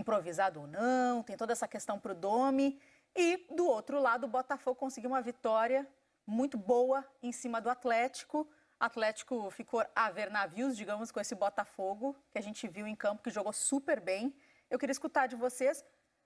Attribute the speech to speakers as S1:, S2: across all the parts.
S1: improvisado ou não, tem toda essa questão para o Domi. E, do outro lado, o Botafogo conseguiu uma vitória muito boa em cima do Atlético. Atlético ficou a ver navios, digamos, com esse Botafogo, que a gente viu em campo, que jogou super bem. Eu queria escutar de vocês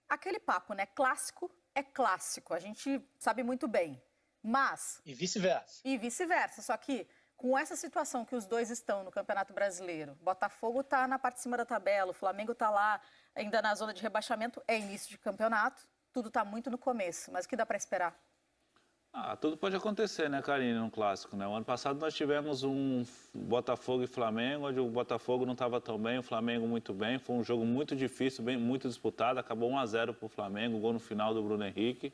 S1: aquele papo, né? Clássico é clássico, a gente sabe muito bem. Mas...
S2: E vice-versa.
S1: E vice-versa, só que com essa situação que os dois estão no Campeonato Brasileiro, Botafogo está na parte de cima da tabela, o Flamengo está lá ainda na zona de rebaixamento, é início de campeonato, tudo está muito no começo, mas o que dá para esperar?
S3: Tudo pode acontecer, né, Karine, no clássico, né? O ano passado nós tivemos um Botafogo e Flamengo, onde o Botafogo não estava tão bem, o Flamengo muito bem. Foi um jogo muito difícil, muito disputado, acabou 1-0 para o Flamengo, gol no final do Bruno Henrique.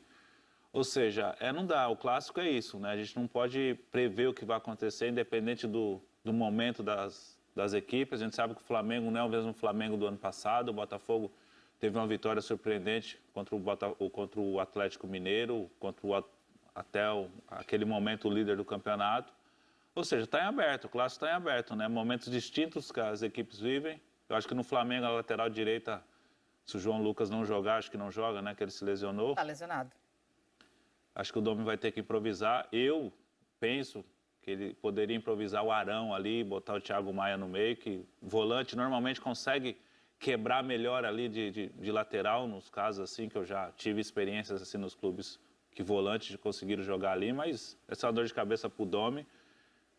S3: Ou seja, não dá, o clássico é isso, né? A gente não pode prever o que vai acontecer, independente do momento das equipes. A gente sabe que o Flamengo não é o mesmo Flamengo do ano passado, o Botafogo teve uma vitória surpreendente contra o Atlético Mineiro, aquele momento o líder do campeonato. Ou seja, está em aberto, o clássico está em aberto, né? Momentos distintos que as equipes vivem. Eu acho que no Flamengo, a lateral direita, se o João Lucas não jogar, acho que não joga, né? Que ele se lesionou.
S1: Está lesionado.
S3: Acho que o Domi vai ter que improvisar. Eu penso que ele poderia improvisar o Arão ali, botar o Thiago Maia no meio, que o volante normalmente consegue quebrar melhor ali de lateral, nos casos assim, que eu já tive experiências assim nos clubes que volantes conseguiram jogar ali, mas essa é uma dor de cabeça para o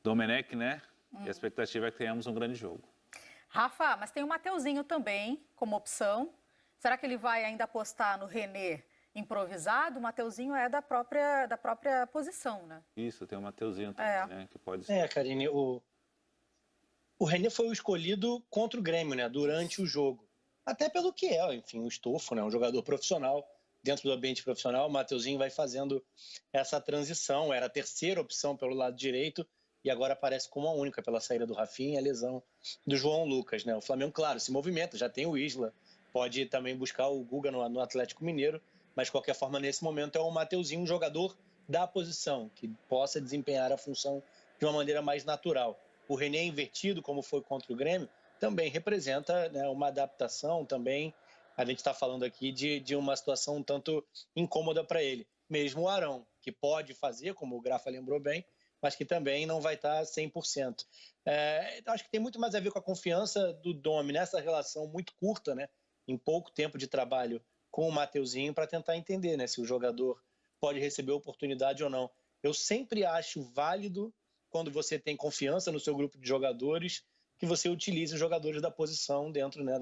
S3: Domenech, né? E a expectativa é que tenhamos um grande jogo.
S1: Rafa, mas tem o Mateuzinho também como opção. Será que ele vai ainda apostar no René improvisado? O Mateuzinho é da própria posição, né?
S3: Isso, tem o Mateuzinho também, né? Que pode ser.
S2: Karine, o René foi o escolhido contra o Grêmio, né? Durante o jogo. Até pelo que é, enfim, o estofo, né? Um jogador profissional. Dentro do ambiente profissional, o Mateuzinho vai fazendo essa transição. Era a terceira opção pelo lado direito e agora aparece como a única pela saída do Rafinha e a lesão do João Lucas, né? O Flamengo, claro, se movimenta, já tem o Isla, pode também buscar o Guga no Atlético Mineiro, mas de qualquer forma, nesse momento, é o Mateuzinho, um jogador da posição, que possa desempenhar a função de uma maneira mais natural. O René invertido, como foi contra o Grêmio, também representa, né, uma adaptação também. A gente está falando aqui de uma situação um tanto incômoda para ele. Mesmo o Arão, que pode fazer, como o Grafa lembrou bem, mas que também não vai estar 100%. Acho que tem muito mais a ver com a confiança do Domi nessa relação muito curta, né, em pouco tempo de trabalho com o Mateuzinho, para tentar entender, né, se o jogador pode receber oportunidade ou não. Eu sempre acho válido, quando você tem confiança no seu grupo de jogadores, que você utilize os jogadores da posição dentro, né,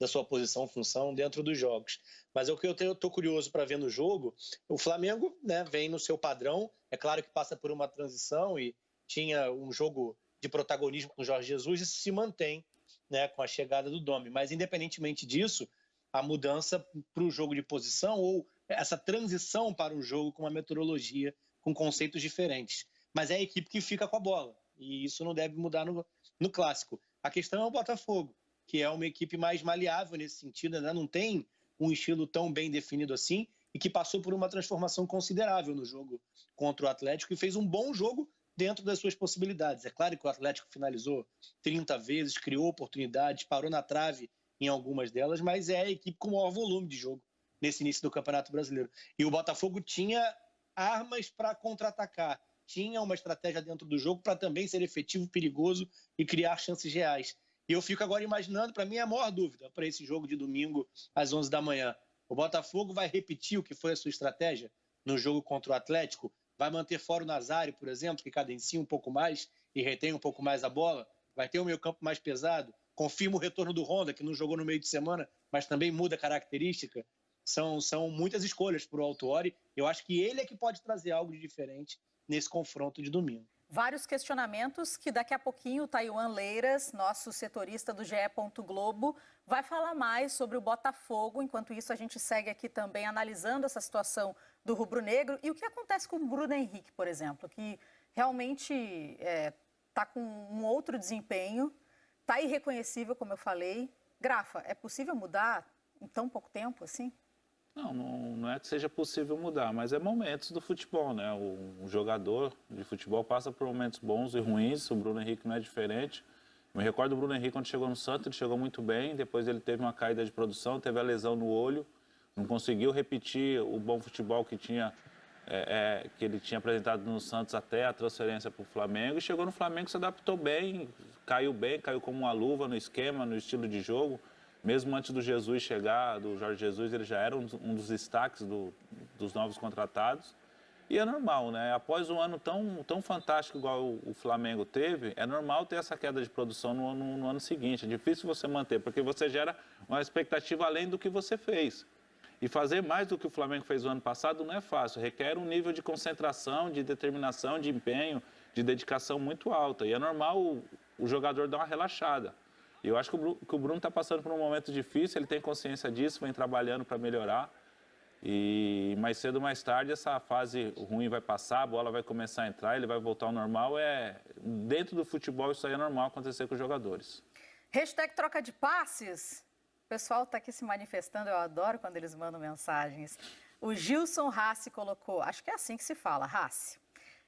S2: da sua posição, função dentro dos jogos. Mas o que eu estou curioso para ver no jogo, o Flamengo, né, vem no seu padrão, é claro que passa por uma transição e tinha um jogo de protagonismo com o Jorge Jesus, isso se mantém, né, com a chegada do Domi. Mas independentemente disso, a mudança para o jogo de posição ou essa transição para o jogo com uma metodologia, com conceitos diferentes. Mas é a equipe que fica com a bola e isso não deve mudar no clássico. A questão é o Botafogo, que é uma equipe mais maleável nesse sentido, né? Não tem um estilo tão bem definido assim e que passou por uma transformação considerável no jogo contra o Atlético e fez um bom jogo dentro das suas possibilidades. É claro que o Atlético finalizou 30 vezes, criou oportunidades, parou na trave em algumas delas, mas é a equipe com o maior volume de jogo nesse início do Campeonato Brasileiro. E o Botafogo tinha armas para contra-atacar, tinha uma estratégia dentro do jogo para também ser efetivo, perigoso e criar chances reais. E eu fico agora imaginando, para mim, a maior dúvida para esse jogo de domingo às 11 da manhã. O Botafogo vai repetir o que foi a sua estratégia no jogo contra o Atlético? Vai manter fora o Nazário, por exemplo, que cadencia um pouco mais e retém um pouco mais a bola? Vai ter um meio-campo mais pesado? Confirma o retorno do Honda, que não jogou no meio de semana, mas também muda a característica. São muitas escolhas para o Autuori. Eu acho que ele é que pode trazer algo de diferente nesse confronto de domingo.
S1: Vários questionamentos que daqui a pouquinho o Taiwan Leiras, nosso setorista do GE. Globo, vai falar mais sobre o Botafogo. Enquanto isso, a gente segue aqui também analisando essa situação do rubro-negro e o que acontece com o Bruno Henrique, por exemplo, que realmente está com um outro desempenho, está irreconhecível, como eu falei. Grafa, é possível mudar em tão pouco tempo assim?
S3: Não é que seja possível mudar, mas é momentos do futebol, né? Um jogador de futebol passa por momentos bons e ruins, o Bruno Henrique não é diferente. Eu me recordo do Bruno Henrique quando chegou no Santos, ele chegou muito bem, depois ele teve uma caída de produção, teve a lesão no olho, não conseguiu repetir o bom futebol que ele tinha apresentado no Santos até a transferência para o Flamengo, e chegou no Flamengo, se adaptou bem, caiu como uma luva no esquema, no estilo de jogo. Mesmo antes do Jesus chegar, do Jorge Jesus, ele já era um dos destaques dos novos contratados. E é normal, né? Após um ano tão fantástico igual o Flamengo teve, é normal ter essa queda de produção no ano seguinte. É difícil você manter, porque você gera uma expectativa além do que você fez. E fazer mais do que o Flamengo fez o ano passado não é fácil. Requer um nível de concentração, de determinação, de empenho, de dedicação muito alta. E é normal o jogador dar uma relaxada. E eu acho que o Bruno está passando por um momento difícil, ele tem consciência disso, vem trabalhando para melhorar. E mais cedo ou mais tarde essa fase ruim vai passar, a bola vai começar a entrar, ele vai voltar ao normal. Dentro do futebol isso aí é normal acontecer com os jogadores.
S1: Hashtag troca de passes. O pessoal está aqui se manifestando, eu adoro quando eles mandam mensagens. O Gilson Rassi colocou, acho que é assim que se fala, Rassi.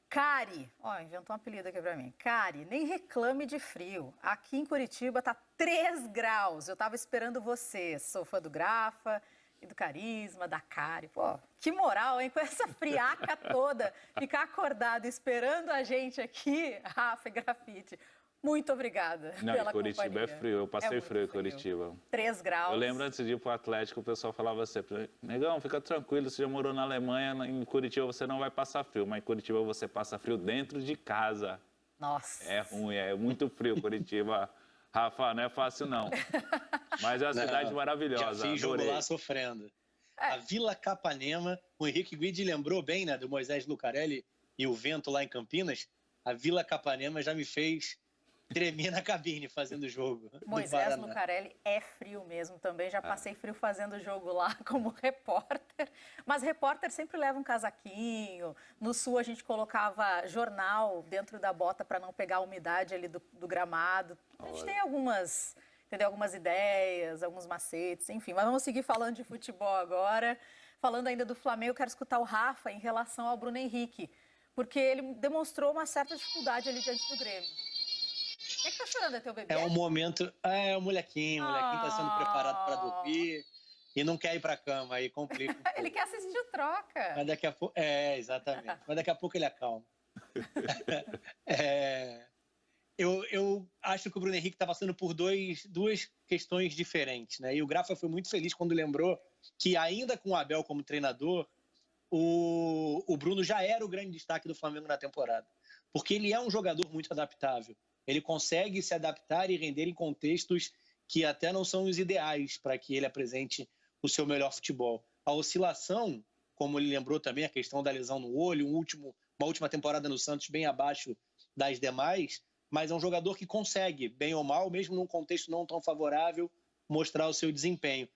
S1: Cari, inventou um apelido aqui pra mim. Cari, nem reclame de frio. Aqui em Curitiba tá 3 graus. Eu tava esperando você. Sou fã do Grafa e do Carisma, da Cari. Pô, que moral, hein? Com essa friaca toda, ficar acordado esperando a gente aqui, Rafa e Grafite. Muito obrigada pela
S3: Curitiba
S1: companhia.
S3: É frio, eu passei frio em Curitiba.
S1: 3 graus.
S3: Eu lembro antes de ir pro Atlético, o pessoal falava sempre, negão, fica tranquilo, você já morou na Alemanha, em Curitiba você não vai passar frio, mas em Curitiba você passa frio dentro de casa.
S1: Nossa.
S3: É ruim, é muito frio Curitiba. Rafa, não é fácil não. Mas é uma cidade maravilhosa.
S2: Já fiz jogo lá sofrendo. A Vila Capanema, o Henrique Guidi lembrou bem, né, do Moisés Lucarelli e o vento lá em Campinas. A Vila Capanema já me fez tremer na cabine fazendo jogo.
S1: Moisés Lucarelli é frio mesmo também. Já passei frio fazendo jogo lá como repórter. Mas repórter sempre leva um casaquinho. No Sul a gente colocava jornal dentro da bota para não pegar a umidade ali do gramado. A gente tem algumas ideias, alguns macetes, enfim. Mas vamos seguir falando de futebol agora. Falando ainda do Flamengo, eu quero escutar o Rafa em relação ao Bruno Henrique. Porque ele demonstrou uma certa dificuldade ali diante do Grêmio. O que tá chorando? É teu bebê?
S2: É um momento... É o molequinho. O molequinho tá sendo preparado para dormir e não quer ir pra cama, aí complica.
S1: Ele quer assistir o Troca.
S2: Mas daqui a pouco... exatamente. Mas daqui a pouco ele acalma. Eu acho que o Bruno Henrique tá passando por duas questões diferentes, né? E o Grafa foi muito feliz quando lembrou que ainda com o Abel como treinador, o Bruno já era o grande destaque do Flamengo na temporada. Porque ele é um jogador muito adaptável. Ele consegue se adaptar e render em contextos que até não são os ideais para que ele apresente o seu melhor futebol. A oscilação, como ele lembrou também, a questão da lesão no olho, uma última temporada no Santos bem abaixo das demais, mas é um jogador que consegue, bem ou mal, mesmo num contexto não tão favorável, mostrar o seu desempenho.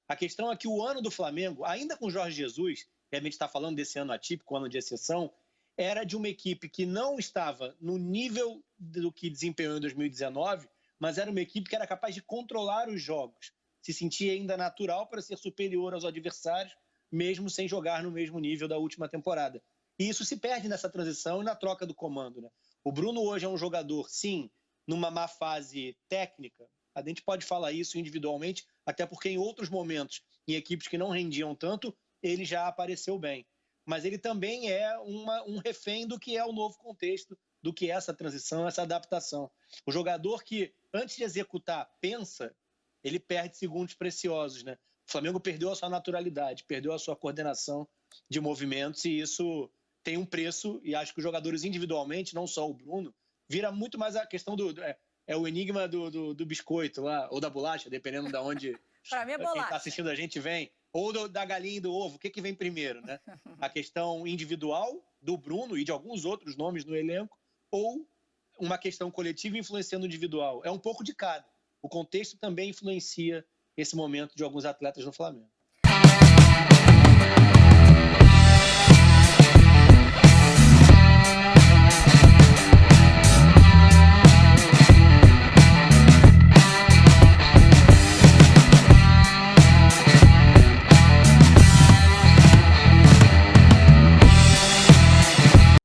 S2: A questão é que o ano do Flamengo, ainda com o Jorge Jesus, e a gente está falando desse ano atípico, ano de exceção, era de uma equipe que não estava no nível do que desempenhou em 2019, mas era uma equipe que era capaz de controlar os jogos, se sentia ainda natural para ser superior aos adversários, mesmo sem jogar no mesmo nível da última temporada. E isso se perde nessa transição e na troca do comando, né? O Bruno hoje é um jogador, sim, numa má fase técnica. A gente pode falar isso individualmente, até porque em outros momentos, em equipes que não rendiam tanto, ele já apareceu bem. Mas ele também é um refém do que é o novo contexto, do que é essa transição, essa adaptação. O jogador que, antes de executar, pensa, ele perde segundos preciosos, né? O Flamengo perdeu a sua naturalidade, perdeu a sua coordenação de movimentos e isso tem um preço, e acho que os jogadores individualmente, não só o Bruno, vira muito mais a questão o enigma do biscoito lá, ou da bolacha, dependendo de onde
S1: Para mim é bolacha.
S2: quem está assistindo a gente vem, ou da galinha e do ovo, o que vem primeiro, né? A questão individual do Bruno e de alguns outros nomes no elenco, ou uma questão coletiva influenciando o individual. É um pouco de cada. O contexto também influencia esse momento de alguns atletas no Flamengo.